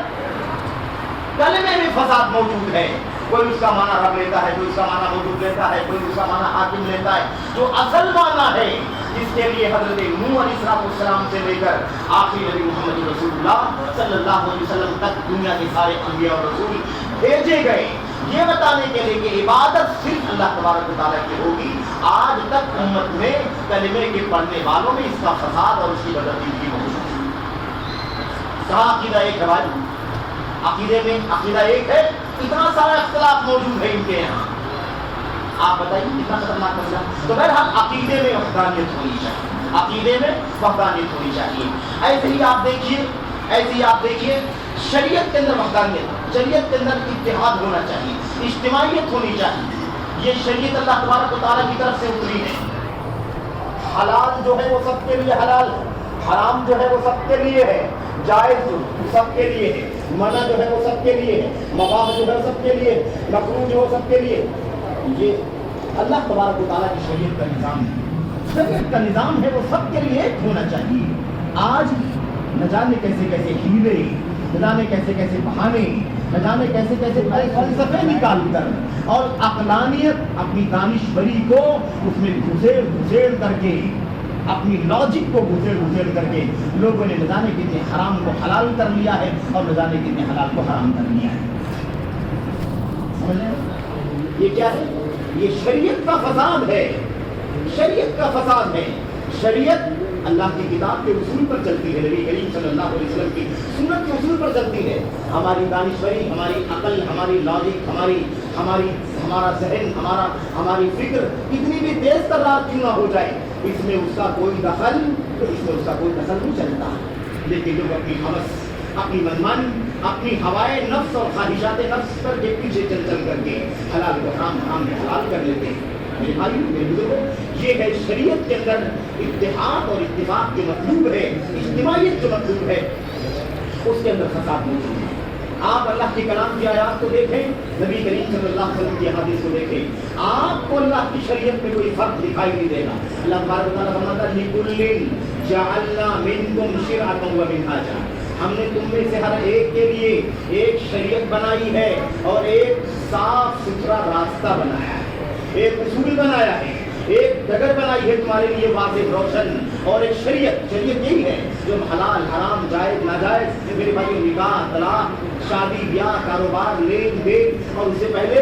کلمے میں فساد موجود ہے. کوئی اس کا معنی رب لیتا ہے، کوئی اس کا معنی موجود لیتا ہے، کوئی اس کا معنی حاکم لیتا ہے. جو اصل معنی ہے جس کے لیے حضرت نوح علیہ السلام سے لے کر آخری نبی محمد رسول اللہ صلی اللہ علیہ وسلم تک دنیا کے سارے انبیاء اور رسول بھیجے گئے، یہ بتانے کے لیے کہ عبادت صرف اللہ تبارک و تعالیٰ کی ہوگی. آج تک امت میں کلمے کے پڑھنے والوں میں اس کا فساد اور اس کی بدعقیدگی موجود ہے. کہاں عقیدہ ایک ہے بھائی، عقیدے میں عقیدہ ایک ہے، اتنا سارا اختلاف موجود ہے ان کے یہاں. آپ بتائیے کتنا خطرناک مسئلہ. تو بہرحال عقیدے میں وحدانیت ہونی چاہیے، عقیدے میں وحدانیت ہونی چاہیے. ایسے ہی آپ دیکھیے شریعت کے اندر وحدانیت، شریعت کے اندر اتحاد ہونا چاہیے، اجتماعیت ہونی چاہیے. یہ شریعت اللہ تبارک و تعالیٰ کی طرف سے اتری ہے. حلال جو ہے وہ سب کے لیے حلال ہے، حرام جو ہے وہ سب کے لیے ہے، جائز جو سب کے لیے ہے، منع جو ہے وہ سب کے لیے ہے، مباح جو ہے وہ سب کے لیے ہے، مکروہ جو ہے سب کے لیے. یہ اللہ تبارک و تعالیٰ کی شریعت کا نظام ہے. شریعت کا نظام ہے وہ سب کے لیے ایک ہونا چاہیے. آج نہ جانے کیسے کیسے ہیلے، نہ جانے کیسے کیسے بہانے، نہ جانے کیسے کیسے فلسفے نکال کر اور عقلانیت اپنی دانشوری کو اس میں گھسیڑ کر کے، اپنی لاجک کو گھسیڑ کر کے لوگوں نے نہ جانے کتنے حرام کو حلال کر لیا ہے اور نہ جانے کتنے حلال کو حرام کر لیا ہے. سمجھ رہے ہیں یہ کیا ہے؟ یہ شریعت کا فساد ہے، شریعت کا فساد ہے. شریعت اللہ کی کتاب کے اصول پر چلتی ہے، نبی کریم صلی اللہ علیہ وسلم کی سنت کے اصول پر چلتی ہے. ہماری دانشوری، ہماری عقل، ہماری لاجک، ہمارا ذہن، ہماری فکر اتنی بھی تیز ترار کیوں نہ ہو جائے، اس میں اس کا کوئی دخل نہیں چلتا. لیکن لوگ اپنی ہوس، اپنی منمانی، اپنی ہوائے نفس اور خواہشات نفس پر کے پیچھے چل کر کے حلال کو حرام، حرام کو حلال کر لیتے ہیں. میرے بھائی، میرے بزرگوں، یہ ہے شریعت کے اندر اتحاد اور اتفاق جو مطلوب ہے، اجتماعیت جو مطلوب ہے، اس کے اندر فساد موجود ہے. آپ اللہ کے کلام کی آیات کو دیکھیں، نبی کریم صلی اللہ علیہ وسلم کی حدیث کو دیکھیں، آپ کو اللہ کی شریعت میں کوئی فرق دکھائی نہیں دے گا. اللہ تبارک و تعالیٰ فرماتا ہے لِكُلٍّ جَعَلْنَا مِنْكُمْ شِرْعَةً وَمِنْهَاجًا، ہم نے تم میں سے ہر ایک کے لیے ایک شریعت بنائی ہے اور ایک صاف ستھرا راستہ بنایا ہے، ایک اصول بنایا ہے، ایک ڈگر بنائی ہے تمہارے لیے واضح روشن. اور ایک شریعت یہی ہے جو حلال حرام، جائز ناجائز، میرے بھائی، نکاح، طلاق، شادی بیاہ، کاروبار، لین دین، اور اس سے پہلے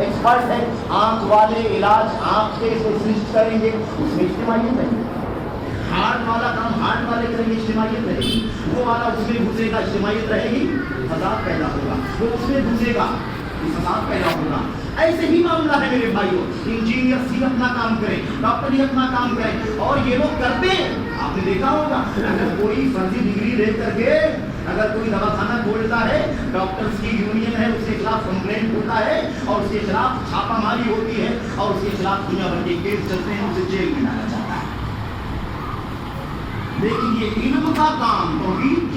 ایکسپرٹ ہے، آنکھ والے علاج آنکھ کے اسپیشلسٹ کریں گے، اس میں اجتماعیت رہے گی۔ ہارٹ والا کام ہارٹ والے کریں گے، اجتماعیت رہے گی۔ وہ والا اس میں گھسے گا، اجتماعیت رہے گی، فساد پیدا ہوگا۔ وہ اس میں گھسے گا، فساد پیدا ہوگا۔ ایسے ہی معاملہ ہے میرے بھائیوں، انجینئر سی اپنا کام کرے، ڈاکٹر ہی اپنا کام کرے، اور یہ لوگ کرتے ہیں۔ آپ نے دیکھا ہوگا اگر کوئی فرضی ڈگری لے کر کے اگر کوئی دواخانہ کھولتا ہے، ڈاکٹرز کی یونین ہے، اس کے خلاف کمپلینٹ ہوتا ہے اور اس کے خلاف چھاپہ ماری ہوتی ہے اور اس کے خلاف دنیا بھر کے کیس چلتے ہیں، اسے جیل میں ڈالا جاتا ہے۔ لیکن یہ علم کا کام، توحید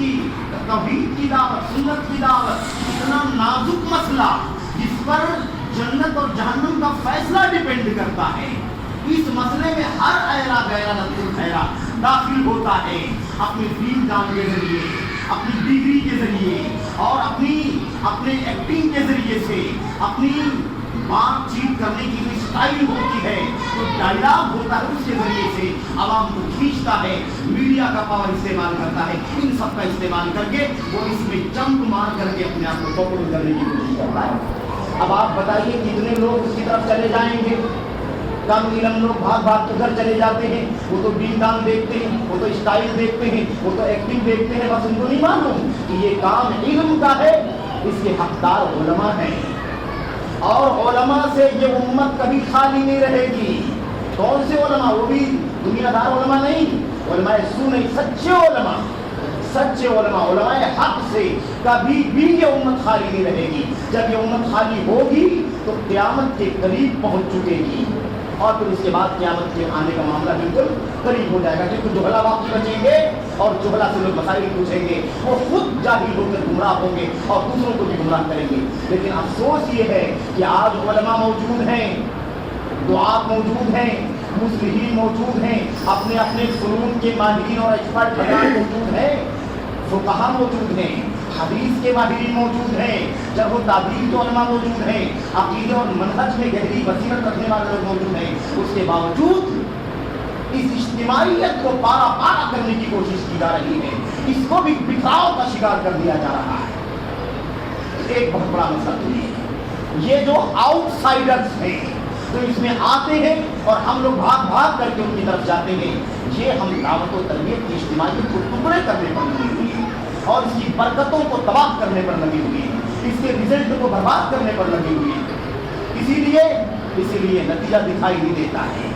کی دعوت، سنت کی دعوت، اتنا نازک مسئلہ جس پر جنت اور جہنم کا فیصلہ ڈیپینڈ کرتا ہے، اس مسئلے میں ہر اہلا غیرہ نظر خیرہ داخل ہوتا ہے اپنے دین کام کے ذریعے، اپنی ڈگری کے ذریعے اور اپنے ایکٹنگ کے ذریعے سے، اپنی بات چیت کرنے کی بھی اسٹائل ہوتی ہے، جو ڈائلاگ ہوتا ہے اس کے ذریعے سے عوام کو کھینچتا ہے، میڈیا کا پاور استعمال کرتا ہے، ان سب کا استعمال کر کے وہ اس میں جمپ مار کر کے اپنے آپ کو پاپولر کرنے کی کوشش کرتا ہے۔ اب آپ بتائیے کتنے لوگ اس کی طرف چلے جائیں گے؟ کم علم لوگ بھاگ بھاگ کے گھر چلے جاتے ہیں، وہ تو دین کام دیکھتے ہیں، وہ تو اسٹائل دیکھتے ہیں، وہ تو ایکٹنگ دیکھتے ہیں، بس ان کو نہیں معلوم کہ یہ کام علم کا ہے، اس کے حقدار علماء ہیں، اور علماء سے یہ امت کبھی خالی نہیں رہے گی۔ کون سے علماء؟ وہ بھی دنیا دار علماء نہیں، علماء سو نہیں، سچے علماء، سچے علماء، علماء حق سے کبھی بھی یہ امت خالی نہیں رہے گی۔ جب یہ امت خالی ہوگی تو قیامت کے قریب پہنچ چکے گی، اور پھر اس کے بعد قیامت کے آنے کا معاملہ بالکل قریب ہو جائے گا، کیونکہ جہلا باقی بچیں گے اور جہلا سے لوگ مسائل پوچھیں گے، وہ خود جاہل ہو کر گمراہ ہوں گے اور دوسروں کو بھی گمراہ کریں گے۔ لیکن افسوس یہ ہے کہ آج علماء موجود ہیں، دعات موجود ہیں، مصلحین موجود ہیں، اپنے اپنے فنون کے ماہرین اور ایکسپرٹ موجود ہیں، فقہاء موجود ہیں، حدیث کے ماہرین موجود ہیں، جرح و تعدیل کے علماء موجود ہیں، عقیدے اور منہج میں گہری بصیرت رکھنے والے لوگ موجود ہیں۔ اس کے باوجود اس اجتماعیت کو پارا پارا کرنے کی کوشش کی جا رہی ہے، اس کو بھی بکھراؤ کا شکار کر دیا جا رہا ہے۔ ایک بہت بڑا مسئلہ تو یہ جو آؤٹ سائڈرز ہیں تو اس میں آتے ہیں اور ہم لوگ بھاگ بھاگ کر کے ان کی طرف جاتے ہیں، یہ ہم دعوت و تربیت کی اجتماعیت کو ٹکڑے کرنے پر لگی ہوئی ہے اور اس کی برکتوں کو تباہ کرنے پر لگی ہوئی ہے، اس کے رزلٹ کو برباد کرنے پر لگی ہوئی ہے۔ اسی لیے نتیجہ دکھائی نہیں دیتا ہے۔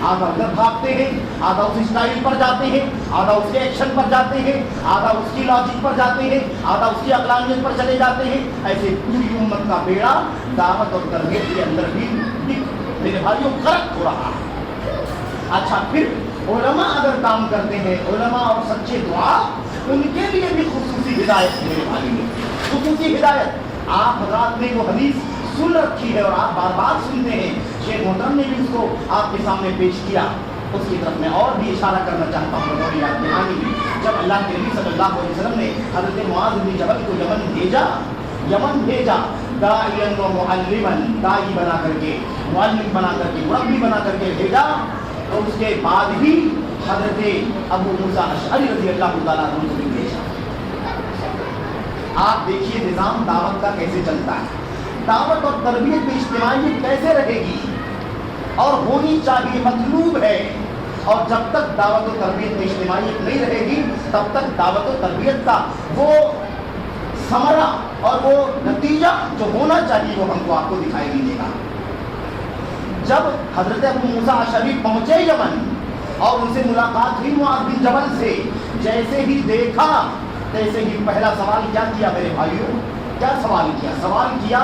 آدھا ادھر بھاگتے ہیں، آدھا اس اسٹائل پر جاتے ہیں، آدھا اس کے ایکشن پر جاتے ہیں، آدھا اس کی لاجک پر جاتے ہیں، آدھا اس کی عقلانیت پر چلے جاتے ہیں۔ ایسے پوری امت کا بیڑا دعوت اور تربیت کے اندر بھی میرے بھائیوں غرق ہو رہا ہے۔ اچھا، پھر علماء اگر کام کرتے ہیں، علماء اور سچے دعا، ان کے لیے بھی خصوصی ہدایت ہے میرے بھائیوں، خصوصی ہدایت۔ آپ حضرات نے وہ حدیث سن رکھی ہے اور آپ بار بار سنتے ہیں، شیخ محترم نے بھی اس کو آپ کے سامنے پیش کیا، اس کی طرف میں اور بھی اشارہ کرنا چاہتا ہوں۔ اور یاد دہانی میں جب اللہ کے نبی صلی اللہ علیہ وسلم نے حضرت معاذ بن جبل کو یمن بھیجا داعیاً و معلماً، داعی بنا کر کے، معلم بنا کر کے، مربی بنا کر کے بھیجا، تو اس کے بعد ہی حضرت ابو موسیٰ اشعری رضی اللہ تعالیٰ عنہ کو بھی بھیجا۔ آپ دیکھیے نظام دعوت کا کیسے چلتا ہے، دعوت اور تربیت میں اجتماعیت کیسے رہے گی اور ہونی چاہیے، مطلوب ہے۔ اور جب تک دعوت و تربیت میں اجتماعیت نہیں رہے گی تب تک دعوت و تربیت کا وہ ثمرہ اور وہ نتیجہ جو ہونا چاہیے وہ ہم کو آپ کو دکھائی نہیں دے گا۔ جب حضرت ابو موسیٰ اشعری پہنچے یمن اور ان سے ملاقات ہوئی معاذ بن جبل سے، جیسے ہی دیکھا تیسے ہی پہلا سوال کیا کیا میرے بھائیوں؟ کیا سوال کیا؟ سوال کیا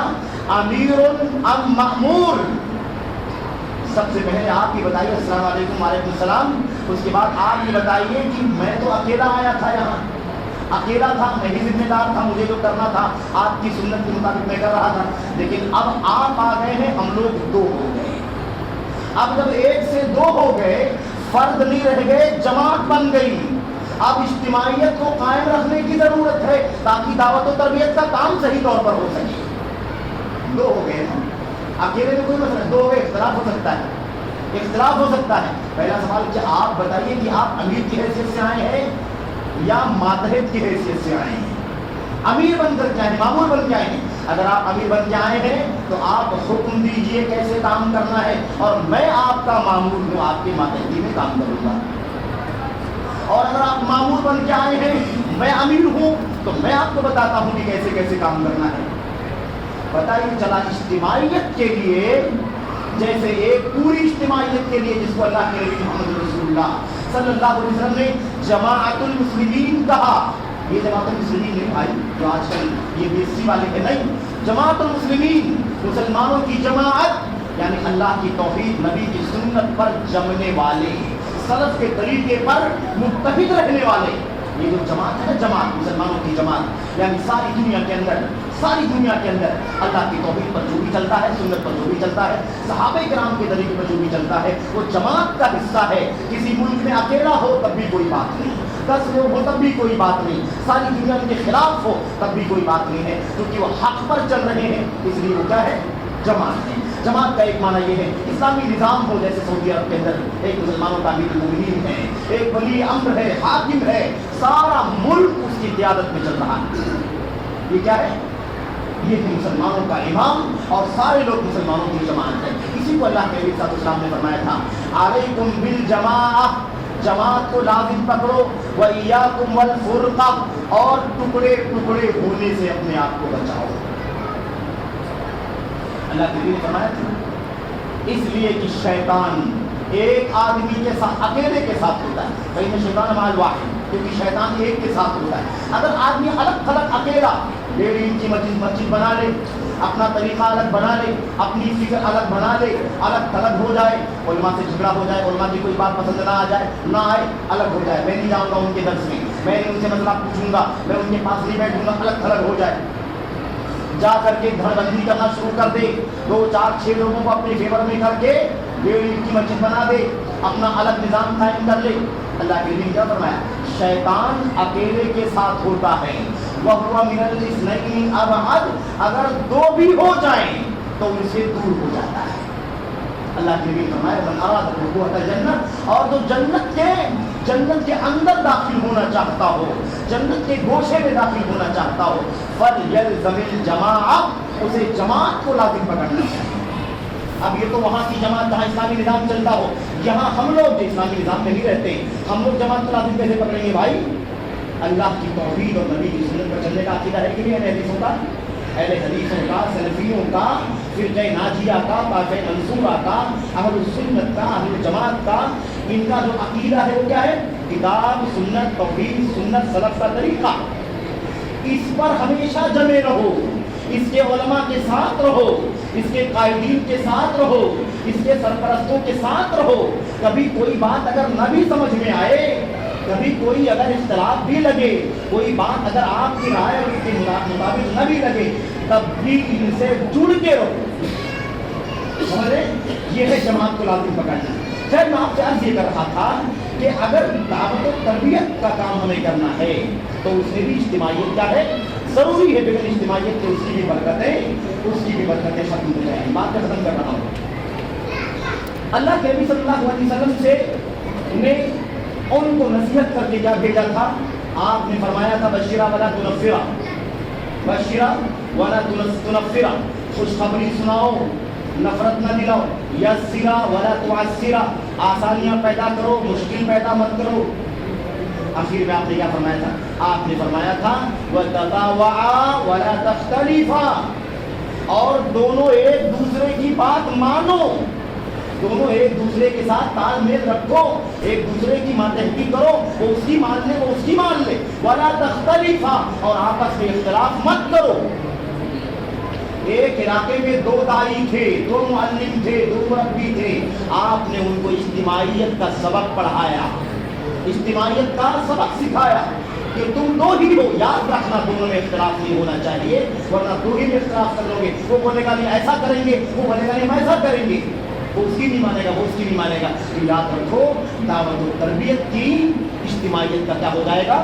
امیر ام مأمور؟ سب سے پہلے آپ یہ بتائیے، السلام علیکم، وعلیکم السلام۔ اس کے بعد آپ یہ بتائیے کہ میں تو اکیلا آیا تھا، یہاں اکیلا تھا، میں ہی ذمہ دار تھا، مجھے جو کرنا تھا آپ کی سنت کے مطابق میں کر رہا تھا، لیکن اب آپ آ گئے ہیں، ہم لوگ دو ہو گئے۔ اب جب ایک سے دو ہو گئے، فرد نہیں رہ گئے، جماعت بن گئی۔ اب اجتماعیت کو قائم رکھنے کی ضرورت ہے تاکہ دعوت و تربیت کا کام صحیح طور پر ہو سکے۔ دو ہو گئے ہیں، اکیلے میں کوئی مسئلہ، دو ہو گئے، اختلاف ہو سکتا ہے، اختلاف ہو سکتا ہے۔ پہلا سوال کہ آپ بتائیے کہ آپ امیر کی حیثیت سے آئے ہیں یا ماتحت کی حیثیت سے آئے ہیں؟ امیر بن کر کے آئے ہیں، مامور بن کے آئے ہیں؟ اگر آپ امیر بن کے آئے ہیں تو آپ حکم دیجئے کیسے کام کرنا ہے، اور میں آپ کا مامور ہوں، آپ کے ماتحتی میں کام کروں گا۔ اور اگر آپ مامور بن کے آئے ہیں، میں امیر ہوں، تو میں آپ کو بتاتا ہوں کہ کیسے کیسے کام کرنا ہے۔ پتہ ہی چلا اجتماعیت کے لیے، جیسے ایک پوری اجتماعیت کے لیے جس کو اللہ کے نبی محمد رسول اللہ صلی اللہ علیہ وسلم نے جماعت المسلمین کہا، یہ جماعت المسلمین نہیں بھائی جو آج کل یہ بیسی والے ہیں، نہیں، جماعت المسلمین مسلمانوں کی جماعت، یعنی اللہ کی توحید، نبی کی سنت پر جمنے والے، سلف کے طریقے پر متحد رہنے والے، یہ جو جماعت ہے، جماعت مسلمانوں کی جماعت، یعنی ساری دنیا کے اندر اللہ کی توحید پر جو بھی چلتا ہے، سنت پر جو بھی چلتا ہے، صحابہ کرام کے طریقے پر جو بھی چلتا ہے، وہ جماعت کا حصہ ہے۔ کسی ملک میں اکیلا ہو تب بھی کوئی بات نہیں، 10 لوگ ہو تب بھی کوئی بات نہیں، ساری دنیا ان کے خلاف ہو تب بھی کوئی بات نہیں ہے، کیونکہ وہ حق پر چل رہے ہیں، اس لیے وہ کیا ہے؟ جماعت ہے۔ جماعت کا ایک معنی یہ ہے اسلامی نظام ہو، جیسے سعودی عرب کے اندر ایک مسلمانوں کا امیر المومنین ہے، ایک ولی امر ہے، حاکم ہے، سارا ملک اس کی قیادت میں چل رہا ہے۔ یہ کیا ہے؟ یہ ہے مسلمانوں کا امام، اور سارے لوگ مسلمانوں کی جماعت ہے۔ اسی کو اللہ کے نبی صلی اللہ علیہ وسلم نے فرمایا تھا، علیکم بالجماعہ، جماعت کو لازم پکڑو، وَإِيَّاكُمْ وَالْفُرْقَةَ، اور ٹکڑے ٹکڑے ہونے سے اپنے آپ کو بچاؤ۔ اللہ کے نبی نے فرمایا تھا، اس لیے کہ شیطان ایک آدمی کے ساتھ، اکیلے کے ساتھ ہوتا ہے، فإِنَّ الشَّيْطَانَ مَعَ الْوَاحِدِ، کیونکہ شیطان ایک کے ساتھ ہوتا ہے۔ اگر آدمی الگ تھلگ اکیلا 1.5 انچ کی مسجد بنا لے، اپنا طریقہ الگ بنا لے، اپنی فکر الگ بنا لے، الگ تھلگ ہو جائے، علماء سے جھگڑا ہو جائے، علماء کی کوئی بات پسند نہ آ جائے، نہ آئے، الگ ہو جائے، میں نہیں جاؤں گا ان کے درس میں، میں نہیں ان سے مسئلہ پوچھوں گا، میں ان کے پاس نہیں بیٹھوں گا، الگ تھلگ ہو جائے، جا کر کے گھر بندی کرنا شروع کر دے، 2 4 6 لوگوں کو اپنے فیور میں کر کے 1.5 انچ کی مسجد بنا دے، اپنا الگ نظام قائم کر لے۔ اللہ کے نبی کیا فرمایا؟ شیطان اکیلے کے ساتھ ہوتا ہے، وَهُوَ مِنَ الْإِثْنَيْنِ أَبْعَدُ، اگر 2 بھی ہو جائیں تو ان سے دور ہو جاتا ہے۔ اللہ کے نبی فرمایا، من اراد دخول الجنہ، اور جو جنت کے اندر داخل ہونا چاہتا ہو، جنت کے گوشے میں داخل ہونا چاہتا ہو، فَلْيَلْزَمِ الْجَمَاعَةَ، اسے جماعت کو لازم پکڑنا چاہیے۔ اب یہ تو وہاں کی جماعت جہاں اسلامی نظام چلتا ہو، یہاں ہم لوگ جو اسلامی نظام میں نہیں رہتے، ہم لوگ جماعت کو لازم کیسے پکڑیں گے بھائی؟ اللہ کی توحید اور نبی کی سنت پر چلنے کا عقیدہ ہے کہ نہیں اہل حدیثوں کا، اہل حدیثوں کا، سلفیوں کا، فرقہ ناجیہ کا، طائفہ منصورہ کا، اہل السنت کا، اہل جماعت کا، ان کا جو عقیدہ ہے وہ کیا ہے؟ کتاب، سنت، توحید، سنت، سلف کا طریقہ، اس پر ہمیشہ جمے رہو، اس کے علماء کے ساتھ رہو، اس کے قائدین کے ساتھ رہو، اس کے سرپرستوں کے ساتھ رہو۔ کبھی کوئی بات اگر نہ بھی سمجھ میں آئے، کبھی کوئی اگر اختلاف بھی لگے، کوئی بات اگر آپ کی رائے اور اس کے مطابق نہ بھی لگے، تب بھی ان سے جڑ کے رہو۔ یہ ہے جماعت کو لازم پکڑنا۔ پھر میں آپ سے عرض یہ کر رہا تھا کہ اگر دعوت و تربیت کا کام ہمیں کرنا ہے تو اس میں بھی اجتماعیت کیا ہے؟ ضروری ہے، بغیر اجتماعیت کے اس کی بھی برکتیں ختم ہو جائیں۔ بات کا ختم کر رہا ہوں۔ اللہ کے نبی صلی اللہ علیہ وسلم سے نے ان کو نصیحت کر کے کیا بھیجا تھا؟ آپ نے فرمایا تھا، بشرا ولا تنفرا، بشرا ولا تنفرا، خوشخبری سناؤ، نفرت نہ دلاؤ، یسرا ولا تعسرا، آسانیاں پیدا کرو، مشکل پیدا مت کرو۔ آخر میں آپ نے کیا فرمایا تھا؟ آپ نے فرمایا تھا وَتَطَاوَعَا وَلَا تَخْتَلِفَا، اور دونوں ایک دوسرے کی بات مانو، دونوں ایک دوسرے کے ساتھ تال میل رکھو، ایک دوسرے کی ماتحتی کرو، وہ اس کی مان لے، وہ اس کی مان لے، وَلَا تَخْتَلِفَا، اور آپس میں اختلاف مت کرو۔ ایک علاقے میں 2 داعی تھے، 2 معلم تھے، 2 مربی تھے، آپ نے ان کو اجتماعیت کا سبق پڑھایا، اجتماعیت کا سبق سکھایا کہ تم 2 ہی ہو، یاد رکھنا دونوں میں اختلاف نہیں ہونا چاہیے، ورنہ 2 ہی میں اختلاف کر لو گے، وہ بولے گا نہیں ایسا کریں گے، وہ بولے گا نہیں ہم ایسا کریں گے، وہ اس کی نہیں مانے گا، وہ اس کی نہیں مانے گا۔ تو یاد رکھو، دعوت و تربیت کی اجتماعیت کا کیا ہو جائے گا؟